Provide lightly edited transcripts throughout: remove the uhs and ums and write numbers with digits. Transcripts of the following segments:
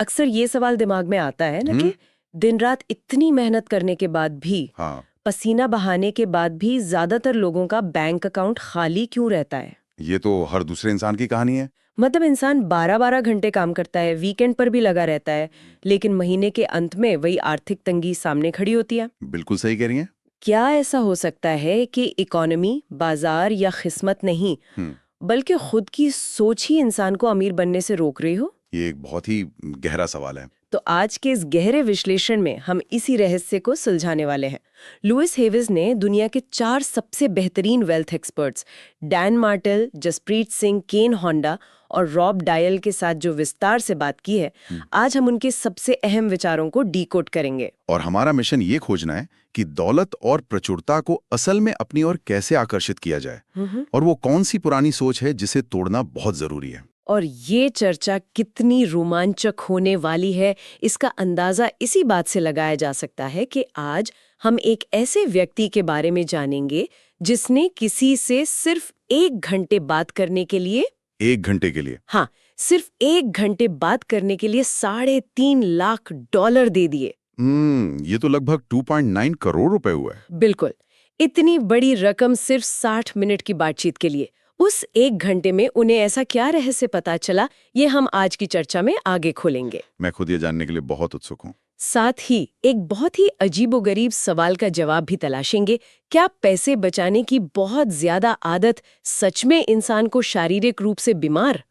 अक्सर ये सवाल दिमाग में आता है ना कि दिन रात इतनी मेहनत करने के बाद भी, पसीना बहाने के बाद भी ज्यादातर लोगों का बैंक अकाउंट खाली क्यों रहता है? ये तो हर दूसरे इंसान की कहानी है। मतलब इंसान 12-12 घंटे काम करता है, वीकेंड पर भी लगा रहता है, लेकिन महीने के अंत में वही आर्थिक तंगी सामने खड़ी होती है। बिल्कुल सही कह रही हैं। क्या ऐसा हो सकता है कि इकोनॉमी, बाजार या किस्मत नहीं, बल्कि खुद की सोच ही इंसान को अमीर बनने से रोक रही हो? ये एक बहुत ही गहरा सवाल है। तो आज के इस गहरे विश्लेषण में हम इसी रहस्य को सुलझाने वाले हैं। लुइस हेविस ने दुनिया के 4 सबसे बेहतरीन wealth experts Dan Martell, Jaspreet Singh, Ken Honda और रॉब डायल के साथ जो विस्तार से बात की है, आज हम उनके सबसे अहम विचारों को डीकोड करेंगे। और हमारा मिशन ये खोजना है कि दौलत और प्रचुरता को असल में अपनी ओर कैसे आकर्षित किया जाए, और वो कौन सी पुरानी सोच है जिसे तोड़ना बहुत जरूरी है। और ये चर्चा कितनी रोमांचक होने वाली है, इसका अंदाजा इसी बात से लगाया जा सकता है कि आज हम एक ऐसे व्यक्ति के बारे में जानेंगे जिसने किसी से सिर्फ 1 घंटे बात करने के लिए 1 घंटे के लिए, हाँ, सिर्फ 1 घंटे बात करने के लिए $3.5 लाख दे दिए। ये तो लगभग 2.9 करोड़ रुपए हुआ है। बिल्कुल, इतनी बड़ी रकम सिर्फ 60 मिनट की बातचीत के लिए। उस 1 घंटे में उन्हें ऐसा क्या रहस्य पता चला, ये हम आज की चर्चा में आगे खोलेंगे। मैं खुद ये जानने के लिए बहुत उत्सुक हूँ। साथ ही एक बहुत ही अजीबोगरीब सवाल का जवाब भी तलाशेंगे। क्या पैसे बचाने की बहुत ज्यादा आदत सच में इंसान को शारीरिक रूप से बीमार,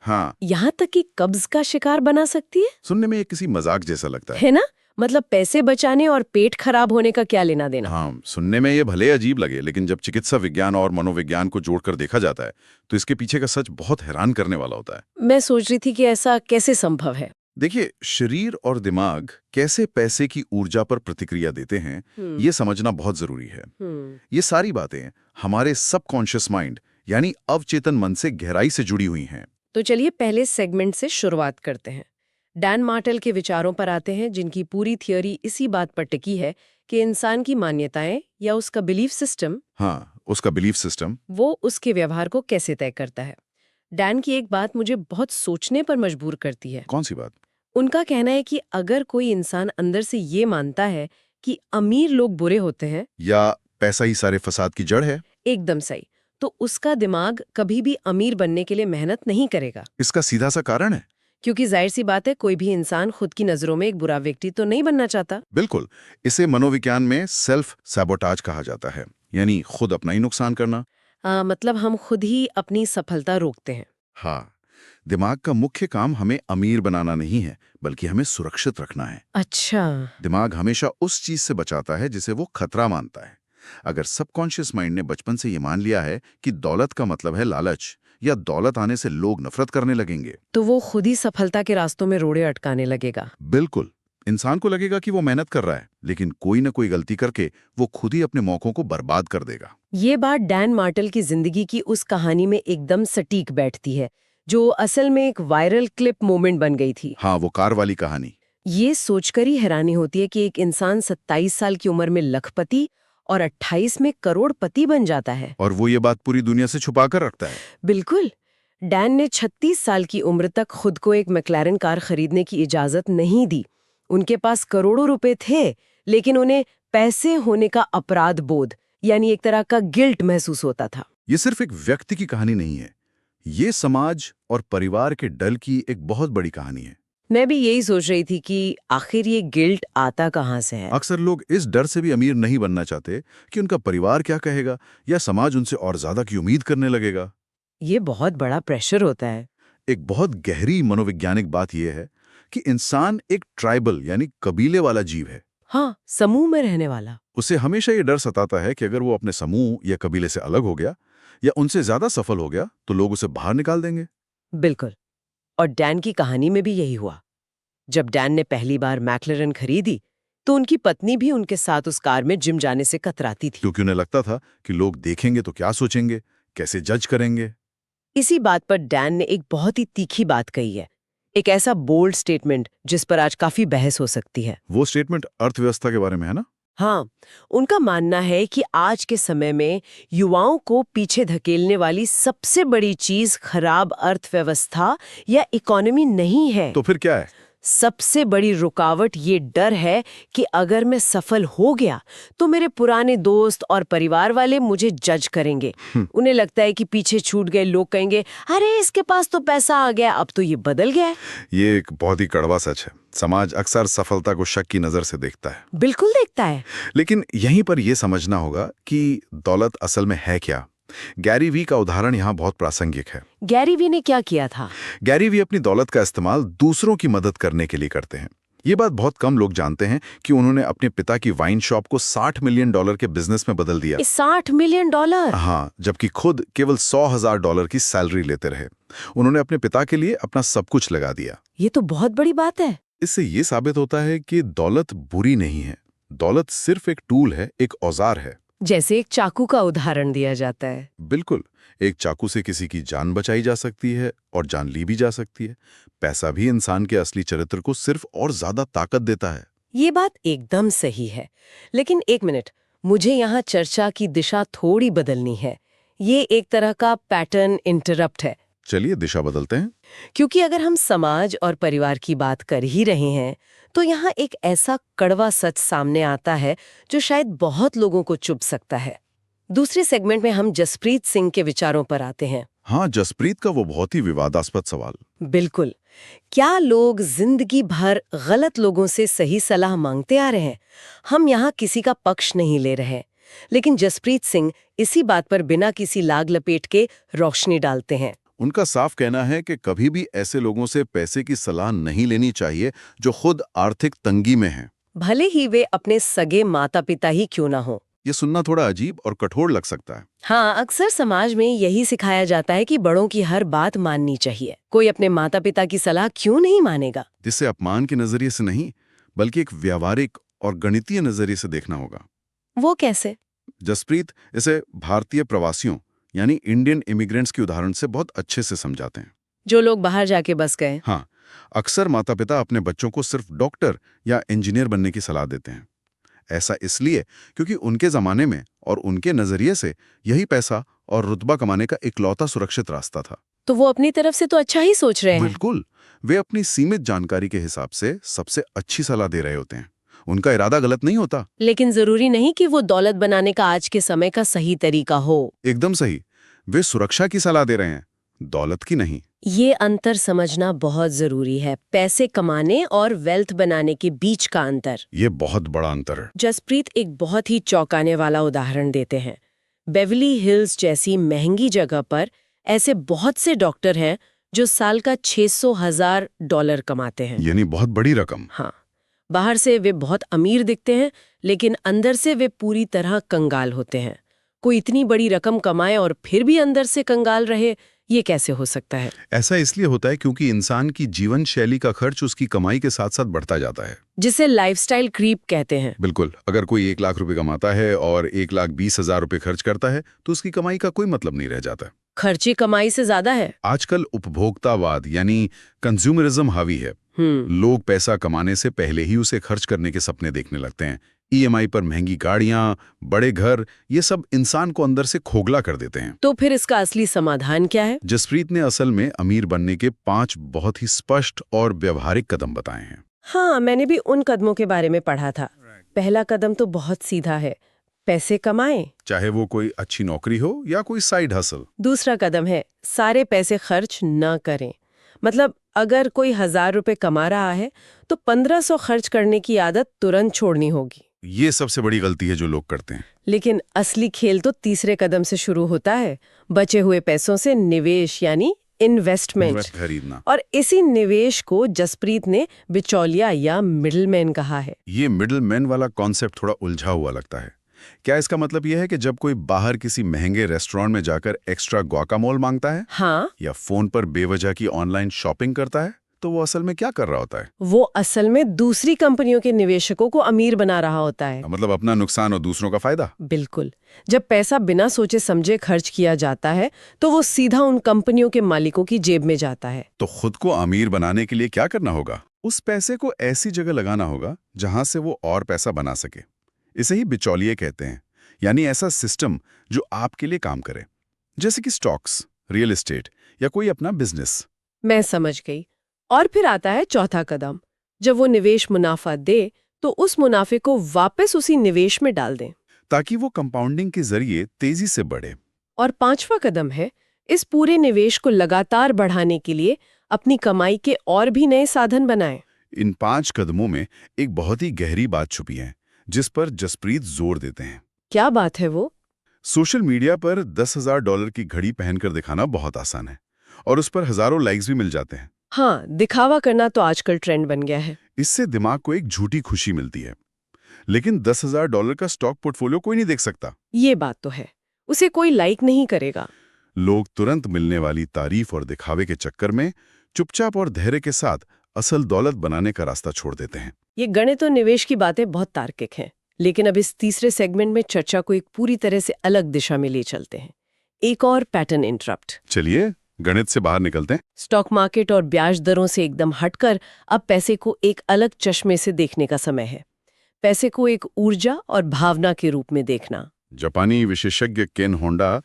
यहाँ तक कि कब्ज का शिकार बना सकती है? सुनने में ये किसी मजाक जैसा लगता है ना? मतलब पैसे बचाने और पेट खराब होने का क्या लेना देना? हाँ, सुनने में ये भले अजीब लगे, लेकिन जब चिकित्सा विज्ञान और मनोविज्ञान को जोड़कर देखा जाता है तो इसके पीछे का सच बहुत हैरान करने वाला होता है। मैं सोच रही थी कि ऐसा कैसे संभव है। देखिए, शरीर और दिमाग कैसे पैसे की ऊर्जा पर प्रतिक्रिया देते हैं, ये समझना बहुत जरूरी है। ये सारी बातें हमारे सबकॉन्शियस माइंड यानी अवचेतन मन से गहराई से जुड़ी हुई हैं। तो चलिए पहले सेगमेंट से शुरुआत करते हैं। डैन मार्टेल के विचारों पर आते हैं, जिनकी पूरी थियोरी इसी बात पर टिकी है कि इंसान की मान्यताएं या उसका बिलीफ सिस्टम, उसका बिलीफ सिस्टम, वो उसके व्यवहार को कैसे तय करता है। डैन की एक बात मुझे बहुत सोचने पर मजबूर करती है। कौन सी बात? उनका कहना है कि अगर कोई इंसान अंदर से ये मानता है कि अमीर लोग बुरे होते हैं या पैसा ही सारे फसाद की जड़ है, एकदम सही, तो उसका दिमाग कभी भी अमीर बनने के लिए मेहनत नहीं करेगा। इसका सीधा सा कारण है क्योंकि जाहिर सी बात है, कोई भी इंसान खुद की नजरों में एक बुरा व्यक्ति तो नहीं बनना चाहता। बिल्कुल, इसे मनोविज्ञान में सेल्फ सैबोटाज कहा जाता है, यानी खुद अपना ही नुकसान करना। मतलब हम खुद ही अपनी सफलता रोकते हैं। हाँ, दिमाग का मुख्य काम हमें अमीर बनाना नहीं है, बल्कि हमें सुरक्षित रखना है। अच्छा। दिमाग हमेशा उस चीज से बचाता है जिसे वो खतरा मानता है। अगर सबकॉन्शियस माइंड ने बचपन से ये मान लिया है कि दौलत का मतलब है लालच, या दौलत आने से लोग नफरत करने लगेंगे, तो वो खुद ही सफलता के रास्तों में रोड़े अटकाने लगेगा। बिल्कुल, इंसान को लगेगा कि वो मेहनत कर रहा है, लेकिन कोई न कोई गलती करके वो खुद ही अपने मौकों को बर्बाद कर देगा। ये बात डैन मार्टेल की जिंदगी की उस कहानी में एकदम सटीक बैठती है, जो असल में एक वायरल क्लिप मोमेंट बन गई थी। हाँ, वो कार वाली कहानी। ये सोचकर ही हैरानी होती है कि एक इंसान 27 साल की उम्र में लखपति और 28 में करोड़पति बन जाता है, और वो ये बात पूरी दुनिया से छुपा कर रखता है। बिल्कुल। डैन ने 36 साल की उम्र तक खुद को एक मैक्लारेन कार खरीदने की इजाजत नहीं दी। उनके पास करोड़ों रुपए थे, लेकिन उन्हें पैसे होने का अपराध बोध, यानी एक तरह का गिल्ट महसूस होता था। ये सिर्फ एक व्यक्ति की कहानी नहीं है, ये समाज और परिवार के डर की एक बहुत बड़ी कहानी है। मैं भी यही सोच रही थी कि आखिर ये गिल्ट आता कहाँ से है। अक्सर लोग इस डर से भी अमीर नहीं बनना चाहते कि उनका परिवार क्या कहेगा, या समाज उनसे और ज्यादा की उम्मीद करने लगेगा। ये बहुत बड़ा प्रेशर होता है। एक बहुत गहरी मनोवैज्ञानिक बात यह है कि इंसान एक ट्राइबल यानी कबीले वाला जीव है। हाँ, समूह में रहने वाला। उसे हमेशा ये डर सताता है कि अगर वो अपने समूह या कबीले से अलग हो गया या उनसे ज्यादा सफल हो गया तो लोग उसे बाहर निकाल देंगे। बिल्कुल, और डैन की कहानी में भी यही हुआ। जब डैन ने पहली बार मैक्लारेन खरीदी तो उनकी पत्नी भी उनके साथ उस कार में जिम जाने से कतराती थी, क्योंकि उन्हें लगता था कि लोग देखेंगे तो क्या सोचेंगे, कैसे जज करेंगे। इसी बात पर डैन ने एक बहुत ही तीखी बात कही है, एक ऐसा बोल्ड स्टेटमेंट जिस पर आज काफी बहस हो सकती है। वो स्टेटमेंट अर्थव्यवस्था के बारे में है ना? हाँ, उनका मानना है कि आज के समय में युवाओं को पीछे धकेलने वाली सबसे बड़ी चीज खराब अर्थव्यवस्था या इकोनॉमी नहीं है। तो फिर क्या है? सबसे बड़ी रुकावट ये डर है कि अगर मैं सफल हो गया तो मेरे पुराने दोस्त और परिवार वाले मुझे जज करेंगे। उन्हें लगता है कि पीछे छूट गए लोग कहेंगे, अरे इसके पास तो पैसा आ गया, अब तो ये बदल गया है। ये एक बहुत ही कड़वा सच है। समाज अक्सर सफलता को शक की नजर से देखता है। बिल्कुल देखता है। लेकिन यहीं पर यह समझना होगा कि दौलत असल में है क्या। गैरी वी का उदाहरण यहाँ बहुत प्रासंगिक है। गैरी वी ने क्या किया था? गैरी वी अपनी दौलत का इस्तेमाल दूसरों की मदद करने के लिए करते हैं। ये बात बहुत कम लोग जानते हैं कि उन्होंने अपने पिता की वाइन शॉप को $60 मिलियन के बिजनेस में बदल दिया। $60 मिलियन? हाँ, जबकि खुद केवल $100,000 की सैलरी लेते रहे। उन्होंने अपने पिता के लिए अपना सब कुछ लगा दिया। ये तो बहुत बड़ी बात है। इससे ये साबित होता है कि दौलत बुरी नहीं है। दौलत सिर्फ एक टूल है, एक औजार है। जैसे एक चाकू का उदाहरण दिया जाता है। बिल्कुल, एक चाकू से किसी की जान बचाई जा सकती है और जान ली भी जा सकती है। पैसा भी इंसान के असली चरित्र को सिर्फ और ज्यादा ताकत देता है। ये बात एकदम सही है। लेकिन एक मिनट, मुझे यहाँ चर्चा की दिशा थोड़ी बदलनी है। ये एक तरह का पैटर्न इंटरप्ट है। चलिए दिशा बदलते हैं। क्योंकि अगर हम समाज और परिवार की बात कर ही रहे हैं तो यहाँ एक ऐसा कड़वा सच सामने आता है जो शायद बहुत लोगों को चुभ सकता है। दूसरे सेगमेंट में हम जसप्रीत सिंह के विचारों पर आते हैं। हाँ, जसप्रीत का वो बहुत ही विवादास्पद सवाल। बिल्कुल। क्या लोग जिंदगी भर गलत लोगों से सही सलाह मांगते आ रहे हैं? हम यहाँ किसी का पक्ष नहीं ले रहे, लेकिन जसप्रीत सिंह इसी बात पर बिना किसी लाग लपेट के रोशनी डालते हैं। उनका साफ कहना है कि कभी भी ऐसे लोगों से पैसे की सलाह नहीं लेनी चाहिए जो खुद आर्थिक तंगी में हैं, भले ही वे अपने सगे माता पिता ही क्यों ना हो। ये सुनना थोड़ा अजीब और कठोर लग सकता है। हाँ, अक्सर समाज में यही सिखाया जाता है कि बड़ों की हर बात माननी चाहिए। कोई अपने माता पिता की सलाह क्यों नहीं मानेगा? जिसे अपमान के नजरिए से नहीं, बल्कि एक व्यावहारिक और गणितीय नजरिए से देखना होगा। वो कैसे? जसप्रीत इसे भारतीय प्रवासियों यानी इंडियन इमिग्रेंट्स के उदाहरण से बहुत अच्छे से समझाते हैं। जो लोग बाहर जाके बस गए। हाँ, अक्सर माता पिता अपने बच्चों को सिर्फ डॉक्टर या इंजीनियर बनने की सलाह देते हैं। ऐसा इसलिए क्योंकि उनके जमाने में और उनके नजरिए से यही पैसा और रुतबा कमाने का इकलौता सुरक्षित रास्ता था। तो वो अपनी तरफ से तो अच्छा ही सोच रहे हैं। बिल्कुल, वे अपनी सीमित जानकारी के हिसाब से सबसे अच्छी सलाह दे रहे होते हैं। उनका इरादा गलत नहीं होता। लेकिन जरूरी नहीं कि वो दौलत बनाने का आज के समय का सही तरीका हो। एकदम सही, वे सुरक्षा की सलाह दे रहे हैं, दौलत की नहीं। ये अंतर समझना बहुत जरूरी है, पैसे कमाने और वेल्थ बनाने के बीच का अंतर। ये बहुत बड़ा अंतर है। जसप्रीत एक बहुत ही चौंकाने वाला उदाहरण देते हैं। बेवली हिल्स जैसी महंगी जगह पर ऐसे बहुत से डॉक्टर हैं जो साल का $600,000 कमाते हैं। यानी बहुत बड़ी रकम। हाँ, बाहर से वे बहुत अमीर दिखते हैं, लेकिन अंदर से वे पूरी तरह कंगाल होते हैं। कोई इतनी बड़ी रकम कमाए और फिर भी अंदर से कंगाल रहे, ये कैसे हो सकता है? ऐसा इसलिए होता है क्योंकि इंसान की जीवन शैली का खर्च उसकी कमाई के साथ साथ बढ़ता जाता है, जिसे लाइफस्टाइल क्रीप कहते हैं। बिल्कुल, अगर कोई 1 लाख रुपए कमाता है और 1,20,000 रुपए खर्च करता है तो उसकी कमाई का कोई मतलब नहीं रह जाता। खर्ची कमाई से ज्यादा है। आजकल उपभोक्तावाद यानी कंज्यूमरिज्म हावी है। लोग पैसा कमाने से पहले ही उसे खर्च करने के सपने देखने लगते हैं। ईएमआई पर महंगी गाड़ियां, बड़े घर, ये सब इंसान को अंदर से खोखला कर देते हैं। तो फिर इसका असली समाधान क्या है? जसप्रीत ने असल में अमीर बनने के 5 बहुत ही स्पष्ट और व्यवहारिक कदम बताए हैं। हाँ, मैंने भी उन कदमों के बारे में पढ़ा था। पहला कदम तो बहुत सीधा है, पैसे कमाएं, चाहे वो कोई अच्छी नौकरी हो या कोई साइड हसल। दूसरा कदम है सारे पैसे खर्च न करें। मतलब अगर कोई 1,000 रुपए कमा रहा है तो 1,500 खर्च करने की आदत तुरंत छोड़नी होगी। ये सबसे बड़ी गलती है जो लोग करते हैं। लेकिन असली खेल तो तीसरे कदम से शुरू होता है, बचे हुए पैसों से निवेश यानी इन्वेस्टमेंट खरीदना। और इसी निवेश को जसप्रीत ने बिचौलिया या मिडलमैन कहा है। ये मिडलमैन वाला कॉन्सेप्ट थोड़ा उलझा हुआ लगता है। क्या इसका मतलब यह है कि जब कोई बाहर किसी महंगे रेस्टोरेंट में जाकर एक्स्ट्रा गुआकामोल मांगता है, हाँ, या फोन पर बेवजह की ऑनलाइन शॉपिंग करता है, तो वो असल में क्या कर रहा होता है? वो असल में दूसरी कंपनियों के निवेशकों को अमीर बना रहा होता है। मतलब अपना नुकसान और दूसरों का फायदा। बिल्कुल। जब पैसा बिना सोचे समझे खर्च किया जाता है तो वो सीधा उन कंपनियों के मालिकों की जेब में जाता है। तो खुद को अमीर बनाने के लिए क्या करना होगा? उस पैसे को ऐसी जगह लगाना होगा जहां से वो और पैसा बना सके। इसे ही बिचौलिए कहते हैं, यानी ऐसा सिस्टम जो आपके लिए काम करे, जैसे कि स्टॉक्स, रियल एस्टेट या कोई अपना बिजनेस। मैं समझ गई। और फिर आता है चौथा कदम, जब वो निवेश मुनाफा दे तो उस मुनाफे को वापस उसी निवेश में डाल दें। ताकि वो कंपाउंडिंग के जरिए तेजी से बढ़े। और 5वां कदम है इस पूरे निवेश को लगातार बढ़ाने के लिए अपनी कमाई के और भी नए साधन बनाएं। इन 5 कदमों में एक बहुत ही गहरी बात छुपी है, जिस पर जसप्रीत जोर देते हैं। क्या बात है वो? सोशल मीडिया पर $10,000 की घड़ी पहनकर दिखाना बहुत आसान है और उस पर हजारों लाइक्स भी मिल जाते हैं। हाँ, दिखावा करना तो आजकल ट्रेंड बन गया है। इससे दिमाग को एक झूठी खुशी मिलती है। लेकिन $10,000 का स्टॉक पोर्टफोलियो कोई नहीं देख सकता। ये बात तो है, उसे कोई लाइक नहीं करेगा। लोग तुरंत मिलने वाली तारीफ और दिखावे के चक्कर में चुपचाप और धैर्य के साथ असल दौलत बनाने का रास्ता छोड़ देते हैं। ये गणित और निवेश की बातें बहुत तार्किक हैं, लेकिन अब इस तीसरे सेगमेंट में चर्चा को एक पूरी तरह से अलग दिशा में ले चलते हैं। एक और पैटर्न इंटरप्ट। चलिए गणित से बाहर निकलते हैं। स्टॉक मार्केट और ब्याज दरों से एकदम हटकर अब पैसे को एक अलग चश्मे से देखने का समय है। पैसे को एक ऊर्जा और भावना के रूप में देखना। जापानी विशेषज्ञ केन होंडा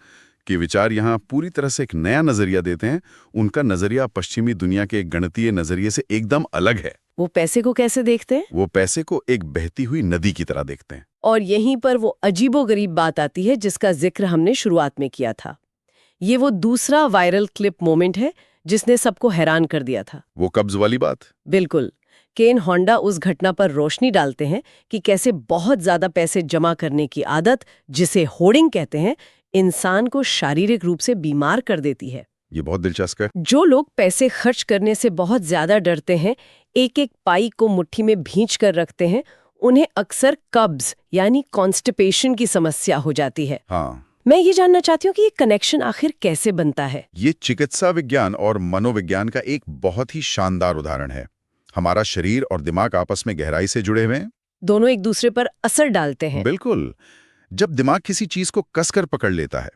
के विचार यहाँ पूरी तरह से एक नया नजरिया देते हैं। उनका नजरिया पश्चिमी दुनिया के गणितीय नजरिए से एकदम अलग है। वो पैसे को कैसे देखते हैं? वो पैसे को एक बहती हुई नदी की तरह देखते हैं। और यहीं पर वो अजीबोगरीब बात आती है जिसका जिक्र हमने शुरुआत में किया था। ये वो दूसरा वायरल क्लिप मोमेंट है जिसने सबको हैरान कर दिया था। वो कब्ज वाली बात? बिल्कुल। केन होंडा उस घटना पर रोशनी डालते हैं कि कैसे बहुत ज्यादा पैसे जमा करने की आदत, जिसे होर्डिंग कहते हैं, इंसान को शारीरिक रूप से बीमार कर देती है। ये बहुत दिलचस्प है। जो लोग पैसे खर्च करने से बहुत ज्यादा डरते हैं, एक एक पाई को मुट्ठी में भींच कर रखते हैं, उन्हें अक्सर कब्ज यानी कॉन्स्टिपेशन की समस्या हो जाती है। हाँ, मैं ये जानना चाहती हूँ कि ये कनेक्शन आखिर कैसे बनता है। ये चिकित्सा विज्ञान और मनोविज्ञान का एक बहुत ही शानदार उदाहरण है। हमारा शरीर और दिमाग आपस में गहराई से जुड़े हुए हैं। दोनों एक दूसरे पर असर डालते हैं। बिल्कुल। जब दिमाग किसी चीज को कसकर पकड़ लेता है,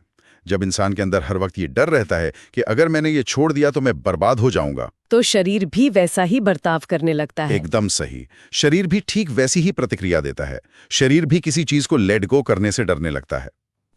जब इंसान के अंदर हर वक्त ये डर रहता है कि अगर मैंने ये छोड़ दिया तो मैं बर्बाद हो जाऊंगा, तो शरीर भी वैसा ही बर्ताव करने लगता है। एकदम सही। शरीर भी ठीक वैसी ही प्रतिक्रिया देता है। शरीर भी किसी चीज को लेट गो करने से डरने लगता है।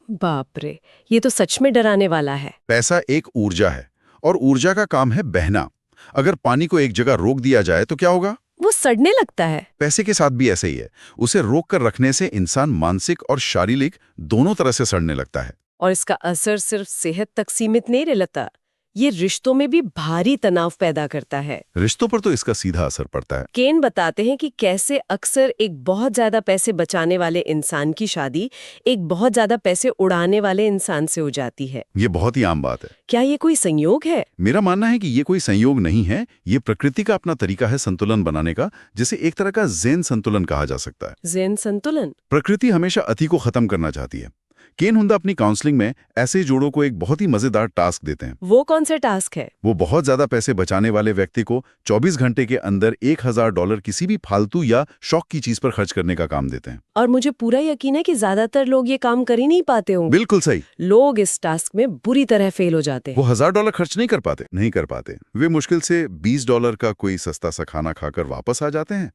बाप रे, ये तो सच में डराने वाला है। पैसा एक ऊर्जा है और ऊर्जा का काम है बहना। अगर पानी को एक जगह रोक दिया जाए तो क्या होगा? वो सड़ने लगता है। पैसे के साथ भी ऐसे ही है। उसे रोक कर रखने से इंसान मानसिक और शारीरिक दोनों तरह से सड़ने लगता है। और इसका असर सिर्फ सेहत तक सीमित नहीं रहता, ये रिश्तों में भी भारी तनाव पैदा करता है। रिश्तों पर तो इसका सीधा असर पड़ता है। केन बताते हैं कि कैसे अक्सर एक बहुत ज्यादा पैसे बचाने वाले इंसान की शादी एक बहुत ज्यादा पैसे उड़ाने वाले इंसान से हो जाती है। ये बहुत ही आम बात है। क्या ये कोई संयोग है? मेरा मानना है कि ये कोई संयोग नहीं है। ये प्रकृति का अपना तरीका है संतुलन बनाने का, जिसे एक तरह का ज़ेन संतुलन कहा जा सकता है। ज़ेन संतुलन? प्रकृति हमेशा अति को खत्म करना चाहती है। केन होंडा अपनी काउंसलिंग में ऐसे जोड़ों को एक बहुत ही मजेदार टास्क देते हैं। वो कौन सा टास्क है? वो बहुत ज्यादा पैसे बचाने वाले व्यक्ति को 24 घंटे के अंदर $1,000 किसी भी फालतू या शौक की चीज पर खर्च करने का काम देते हैं। और मुझे पूरा यकीन है कि ज्यादातर लोग ये काम कर ही नहीं पाते होंगे। बिल्कुल सही। लोग इस टास्क में बुरी तरह फेल हो जाते हैं। वो $1,000 खर्च नहीं कर पाते। वे मुश्किल से $20 का कोई सस्ता सा खाना खाकर वापस आ जाते हैं,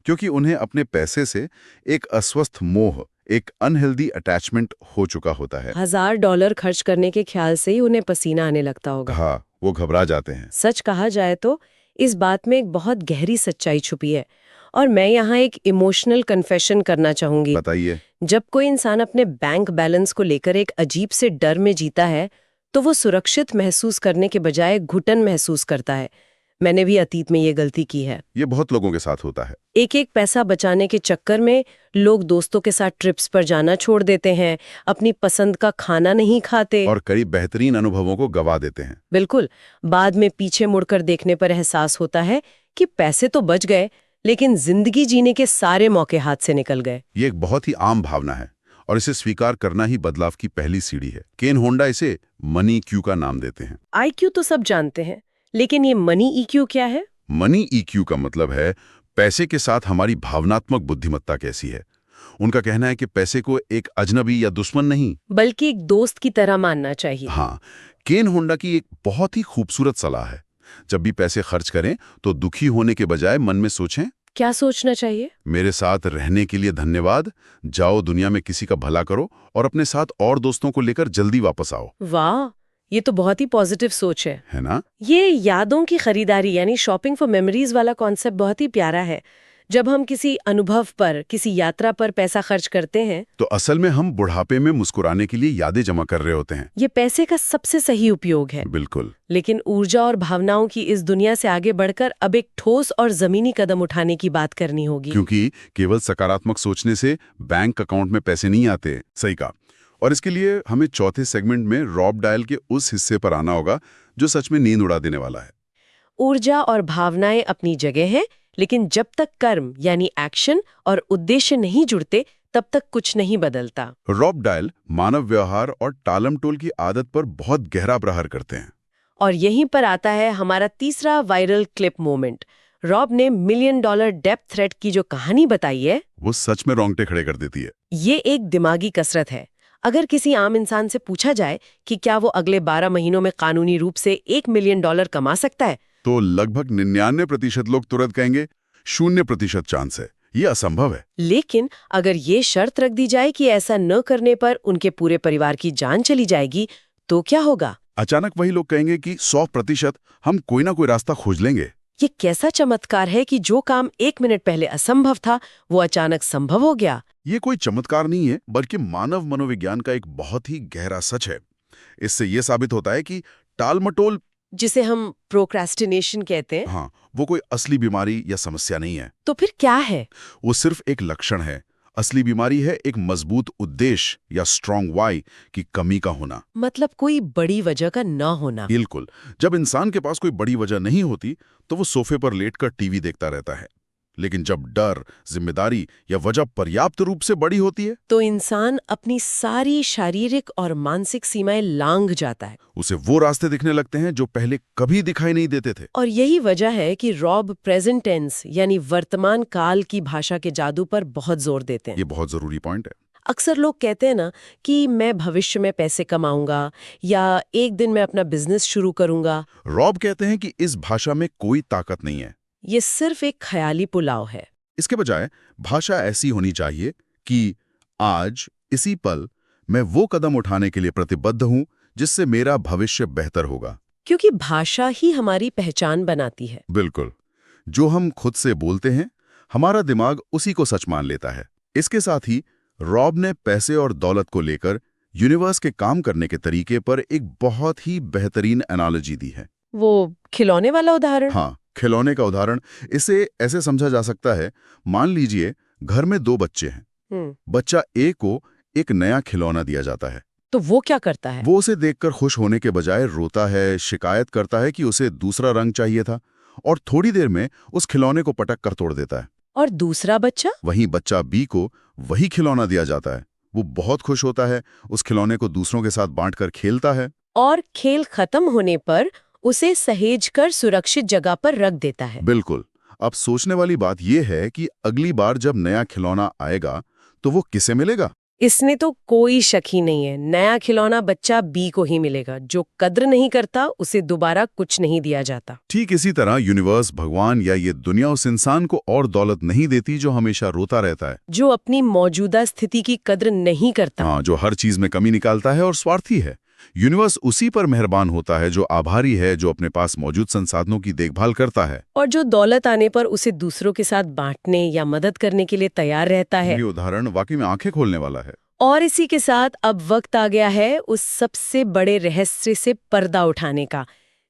क्योंकि उन्हें अपने पैसे से एक अस्वस्थ मोह, एक अनहेल्दी अटैचमेंट हो चुका होता है। $1,000 खर्च करने के ख्याल से ही उन्हें पसीना आने लगता होगा। हाँ, वो घबरा जाते हैं। सच कहा जाए तो इस बात में एक बहुत गहरी सच्चाई छुपी है, और मैं यहाँ एक इमोशनल कन्फेशन करना चाहूंगी। बताइए। जब कोई इंसान अपने बैंक बैलेंस को लेकर एक अजीब से डर में जीता है, तो वो सुरक्षित महसूस करने के बजाय घुटन महसूस करता है। मैंने भी अतीत में ये गलती की है। ये बहुत लोगों के साथ होता है। एक एक पैसा बचाने के चक्कर में लोग दोस्तों के साथ ट्रिप्स पर जाना छोड़ देते हैं, अपनी पसंद का खाना नहीं खाते और कई बेहतरीन अनुभवों को गवा देते हैं। बिल्कुल। बाद में पीछे मुड़कर देखने पर एहसास होता है कि पैसे तो बच गए, लेकिन जिंदगी जीने के सारे मौके हाथ से निकल गए। ये एक बहुत ही आम भावना है और इसे स्वीकार करना ही बदलाव की पहली सीढ़ी है। केन होंडा इसे मनी क्यू का नाम देते हैं। IQ तो सब जानते हैं, लेकिन ये मनी EQ क्या है? मनी EQ का मतलब है पैसे के साथ हमारी भावनात्मक बुद्धिमत्ता कैसी है। उनका कहना है कि पैसे को एक अजनबी या दुश्मन नहीं, बल्कि एक दोस्त की तरह मानना चाहिए। हाँ, केन होंडा की एक बहुत ही खूबसूरत सलाह है। जब भी पैसे खर्च करें तो दुखी होने के बजाय मन में सोचें, क्या सोचना चाहिए? मेरे साथ रहने के लिए धन्यवाद, जाओ दुनिया में किसी का भला करो और अपने साथ और दोस्तों को लेकर जल्दी वापस आओ। वाह, ये तो बहुत ही पॉजिटिव सोच है ना? ये यादों की खरीदारी यानी शॉपिंग फॉर मेमोरीज वाला कॉन्सेप्ट बहुत ही प्यारा है। जब हम किसी अनुभव पर, किसी यात्रा पर पैसा खर्च करते हैं तो असल में हम बुढ़ापे में मुस्कुराने के लिए यादें जमा कर रहे होते हैं। ये पैसे का सबसे सही उपयोग है। बिल्कुल। लेकिन ऊर्जा और भावनाओं की इस दुनिया से आगे बढ़कर अब एक ठोस और जमीनी कदम उठाने की बात करनी होगी। क्योंकि केवल सकारात्मक सोचने से बैंक अकाउंट में पैसे नहीं आते। सही कहा। और इसके लिए हमें चौथे सेगमेंट में रॉब डायल के उस हिस्से पर आना होगा जो सच में नींद उड़ा देने वाला है। ऊर्जा और भावनाएं अपनी जगह हैं, लेकिन जब तक कर्म यानी एक्शन और उद्देश्य नहीं जुड़ते तब तक कुछ नहीं बदलता। रॉब डायल मानव व्यवहार और टालम टोल की आदत पर बहुत गहरा प्रहार करते हैं। और यहीं पर आता है हमारा तीसरा वायरल क्लिप मोमेंट। रॉब ने $1 मिलियन डेप्थ थ्रेट की जो कहानी बताई है, वो सच में रोंगटे खड़े कर देती है। ये एक दिमागी कसरत है। अगर किसी आम इंसान से पूछा जाए कि क्या वो अगले 12 महीनों में कानूनी रूप से $1 मिलियन कमा सकता है, तो लगभग 99% लोग तुरंत कहेंगे 0% चांस है, ये असंभव है। लेकिन अगर ये शर्त रख दी जाए कि ऐसा न करने पर उनके पूरे परिवार की जान चली जाएगी, तो क्या होगा? अचानक वही लोग कहेंगे कि 100% हम कोई ना कोई रास्ता खोज लेंगे। ये कैसा चमत्कार है कि जो काम 1 मिनट पहले असंभव था, वो अचानक संभव हो गया। ये कोई चमत्कार नहीं है, बल्कि मानव मनोविज्ञान का एक बहुत ही गहरा सच है। इससे ये साबित होता है कि टालमटोल, जिसे हम प्रोक्रेस्टिनेशन कहते हैं, हाँ, वो कोई असली बीमारी या समस्या नहीं है। तो फिर क्या है? वो सिर्फ एक लक्षण है। असली बीमारी है एक मजबूत उद्देश्य या स्ट्रॉन्ग वाई की कमी का होना। मतलब कोई बड़ी वजह का ना होना। बिल्कुल। जब इंसान के पास कोई बड़ी वजह नहीं होती तो वो सोफे पर लेटकर टीवी देखता रहता है। लेकिन जब डर, जिम्मेदारी या वजह पर्याप्त रूप से बड़ी होती है, तो इंसान अपनी सारी शारीरिक और मानसिक सीमाएं लांघ जाता है। उसे वो रास्ते दिखने लगते हैं जो पहले कभी दिखाई नहीं देते थे। और यही वजह है कि रॉब प्रेजेंट टेंस यानी वर्तमान काल की भाषा के जादू पर बहुत जोर देते हैं। ये बहुत जरूरी पॉइंट है। अक्सर लोग कहते हैं ना कि मैं भविष्य में पैसे कमाऊंगा या एक दिन मैं अपना बिजनेस शुरू करूंगा। रॉब कहते हैं कि इस भाषा में कोई ताकत नहीं है। ये सिर्फ एक ख्याली पुलाव है। इसके बजाय भाषा ऐसी होनी चाहिए कि आज इसी पल मैं वो कदम उठाने के लिए प्रतिबद्ध हूं जिससे मेरा भविष्य बेहतर होगा। क्योंकि भाषा ही हमारी पहचान बनाती है। बिल्कुल। जो हम खुद से बोलते हैं, हमारा दिमाग उसी को सच मान लेता है। इसके साथ ही रॉब ने पैसे और दौलत को लेकर यूनिवर्स के काम करने के तरीके पर एक बहुत ही बेहतरीन एनालॉजी दी है। वो खिलौने वाला उदाहरण? हाँ, खिलौने का उदाहरण। इसे ऐसे समझा जा सकता है, मान लीजिए घर में 2 बच्चे हैं। बच्चा ए को एक नया खिलौना दिया जाता है। तो वो क्या करता है? वो उसे देखकर खुश होने के बजाय रोता है, शिकायत करता है कि उसे दूसरा रंग चाहिए था, और थोड़ी देर में उस खिलौने को पटक कर तोड़ देता है। और दूसरा बच्चा? वहीं बच्चा बी को वही खिलौना दिया जाता है। वो बहुत खुश होता है, उस खिलौने को दूसरों के साथ बांटकर खेलता है, और खेल खत्म होने पर उसे सहेजकर सुरक्षित जगह पर रख देता है। बिल्कुल। अब सोचने वाली बात यह है कि अगली बार जब नया खिलौना आएगा तो वो किसे मिलेगा? इसने तो कोई शक ही नहीं है, नया खिलौना बच्चा बी को ही मिलेगा। जो कद्र नहीं करता उसे दोबारा कुछ नहीं दिया जाता। ठीक इसी तरह यूनिवर्स, भगवान या ये दुनिया उस इंसान को और दौलत नहीं देती जो हमेशा रोता रहता है, जो अपनी मौजूदा स्थिति की कद्र नहीं करता। हाँ, जो हर चीज में कमी निकालता है और स्वार्थी है। यूनिवर्स उसी पर मेहरबान होता है जो आभारी है, जो अपने पास मौजूद संसाधनों की देखभाल करता है, और जो दौलत आने पर उसे दूसरों के साथ बांटने या मदद करने के लिए तैयार रहता है। ये उदाहरण वाकई में आंखें खोलने वाला है। और इसी के साथ अब वक्त आ गया है उस सबसे बड़े रहस्य से पर्दा उठाने का,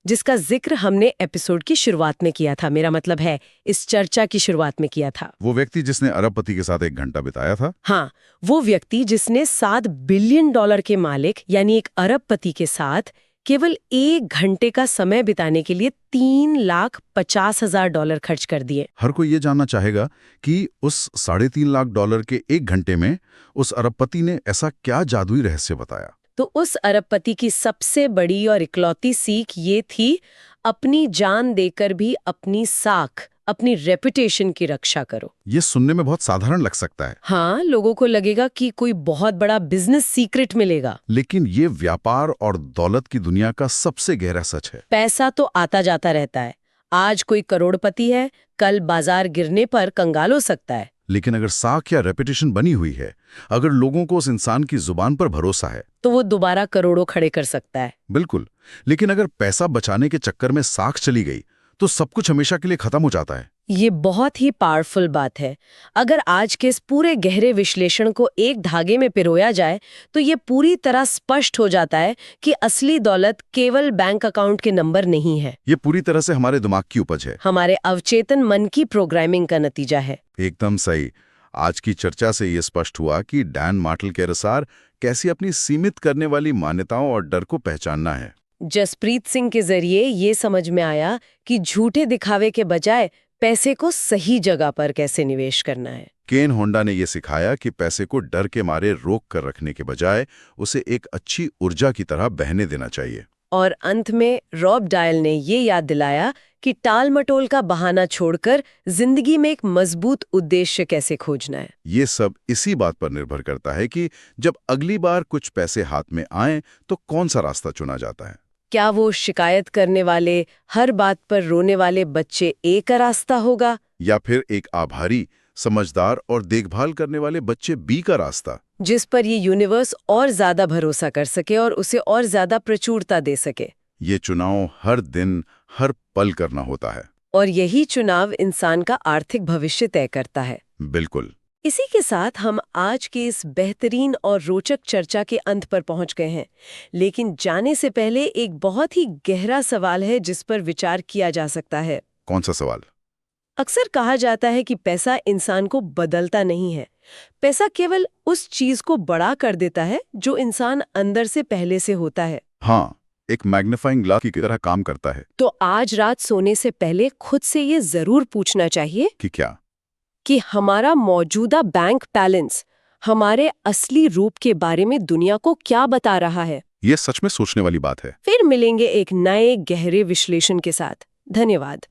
जिसका जिक्र हमने एपिसोड की शुरुआत में किया था। मेरा मतलब है इस चर्चा की शुरुआत में किया था। वो व्यक्ति जिसने अरबपति के साथ 1 घंटा बिताया था। हाँ, वो व्यक्ति जिसने $7 बिलियन के मालिक यानी एक अरबपति के साथ केवल 1 घंटे का समय बिताने के लिए $3,50,000 खर्च कर दिए। हर कोई ये जानना चाहेगा कि उस $3.5 लाख के 1 घंटे में उस अरबपति ने ऐसा क्या जादुई रहस्य बताया। तो उस अरबपति की सबसे बड़ी और इकलौती सीख ये थी, अपनी जान देकर भी अपनी साख, अपनी रेपुटेशन की रक्षा करो। ये सुनने में बहुत साधारण लग सकता है। हाँ, लोगों को लगेगा कि कोई बहुत बड़ा बिजनेस सीक्रेट मिलेगा। लेकिन ये व्यापार और दौलत की दुनिया का सबसे गहरा सच है। पैसा तो आता जाता रहता है। आज कोई करोड़पति है, कल बाजार गिरने पर कंगाल हो सकता है। लेकिन अगर साख या रेपुटेशन बनी हुई है, अगर लोगों को उस इंसान की जुबान पर भरोसा है, तो वो दोबारा करोड़ों खड़े कर सकता है। बिल्कुल। लेकिन अगर पैसा बचाने के चक्कर में साख चली गई तो सब कुछ हमेशा के लिए खत्म हो जाता है। ये बहुत ही पावरफुल बात है। अगर आज के इस पूरे गहरे विश्लेषण को एक धागे में पिरोया जाए तो ये पूरी तरह स्पष्ट हो जाता है कि असली दौलत केवल बैंक अकाउंट के नंबर नहीं है। ये पूरी तरह से हमारे दिमाग की उपज है, हमारे अवचेतन मन की प्रोग्रामिंग का नतीजा है। एकदम सही। आज की चर्चा से ये स्पष्ट हुआ कि डैन मार्टल के अनुसार कैसे अपनी सीमित करने वाली मान्यताओं और डर को पहचानना है। जसप्रीत सिंह के जरिए ये समझ में आया कि झूठे दिखावे के बजाय पैसे को सही जगह पर कैसे निवेश करना है। केन होंडा ने यह सिखाया कि पैसे को डर के मारे रोक कर रखने के बजाय उसे एक अच्छी ऊर्जा की तरह बहने देना चाहिए। और अंत में रॉब डायल ने ये याद दिलाया कि टाल मटोल का बहाना छोड़कर जिंदगी में एक मजबूत उद्देश्य कैसे खोजना है। ये सब इसी बात पर निर्भर करता है कि जब अगली बार कुछ पैसे हाथ में आएं तो कौन सा रास्ता चुना जाता है। क्या वो शिकायत करने वाले, हर बात पर रोने वाले बच्चे ए का रास्ता होगा, या फिर एक आभारी, समझदार और देखभाल करने वाले बच्चे बी का रास्ता, जिस पर ये यूनिवर्स और ज्यादा भरोसा कर सके और उसे और ज्यादा प्रचुरता दे सके। ये चुनाव हर दिन, हर पल करना होता है। और यही चुनाव इंसान का आर्थिक भविष्य तय करता है। बिल्कुल। इसी के साथ हम आज की इस बेहतरीन और रोचक चर्चा के अंत पर पहुंच गए हैं। लेकिन जाने से पहले एक बहुत ही गहरा सवाल है जिस पर विचार किया जा सकता है। कौन सा सवाल? अक्सर कहा जाता है कि पैसा इंसान को बदलता नहीं है। पैसा केवल उस चीज को बड़ा कर देता है जो इंसान अंदर से पहले से होता है। हाँ, एक मैग्नीफाइंग ग्लास की तरह काम करता है। तो आज रात सोने से पहले खुद से ये जरूर पूछना चाहिए कि क्या? कि हमारा मौजूदा बैंक बैलेंस हमारे असली रूप के बारे में दुनिया को क्या बता रहा है। ये सच में सोचने वाली बात है। फिर मिलेंगे एक नए गहरे विश्लेषण के साथ। धन्यवाद।